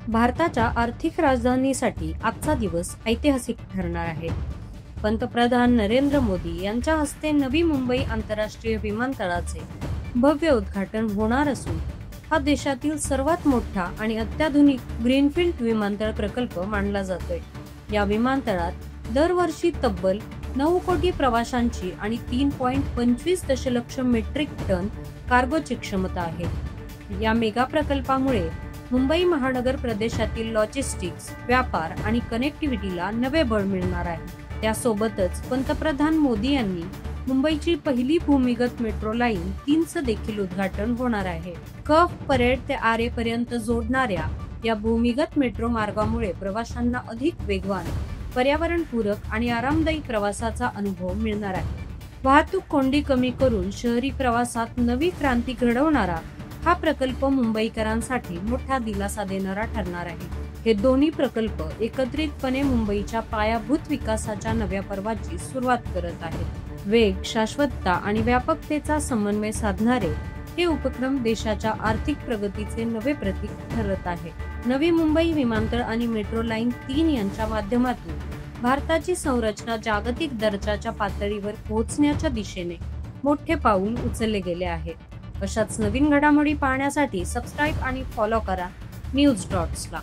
भारताच्या आर्थिक राजधानीसाठी आजचा दिवस ऐतिहासिक ठरणार आहे. पंतप्रधान नरेंद्र मोदी यांच्या हस्ते नवी मुंबई आंतरराष्ट्रीय विमानतळाचे भव्य उद्घाटन होणार असून हा देशातील सर्वात मोठा आणि अत्याधुनिक ग्रीनफील्ड विमानतळ प्रकल्प मानला जातोय. या विमानतळात दरवर्षी तब्बल 9 कोटी प्रवाशांची आणि 3.25 दशलक्ष मेट्रिक टन कार्गोची क्षमता आहे. या मेगा प्रकल्पामुळे मुंबई महानगर प्रदेशातील लॉजिस्टिक्स, व्यापार आणि कनेक्टिव्हिटीला नवे बळ मिळणार आहे. त्यासोबतच पंतप्रधान मोदी यांनी मुंबईची पहिली भूमिगत मेट्रो लाईन 3चं देखील उद्घाटन होणार आहे. कफ परेड ते आरे पर्यंत जोडणाऱ्या या भूमिगत मेट्रो मार्गामुळे प्रवाशांना अधिक वेगवान, पर्यावरणपूरक आणि आरामदायी प्रवासाचा अनुभव मिळणार आहे. वाहतूक कोंडी कमी करून शहरी प्रवासात नवी क्रांती घडवणारा हा प्रकल्प मुंबईकरांसाठी मोठा दिलासा देणारा ठरणार आहे. हे दोन्ही प्रकल्प एकत्रितपणे मुंबईच्या पायाभूत विकासाच्या नव्या पर्वाची सुरुवात करत आहेत. वेग, शाश्वतता आणि व्यापकतेचा समन्वय साधणारे हे उपक्रम देशाच्या आर्थिक प्रगतीचे नवे प्रतीक ठरत आहे. नवी मुंबई विमानतळ आणि मेट्रो लाईन 3 यांच्या माध्यमातून भारताची संरचना जागतिक दर्जाच्या पातळीवर पोहोचण्याच्या दिशेने मोठे पाऊल उचलले गेले आहे. अशाच नवीन घडामोडी पाहण्यासाठी सबस्क्राईब आणि फॉलो करा न्यूज डॉट्सला.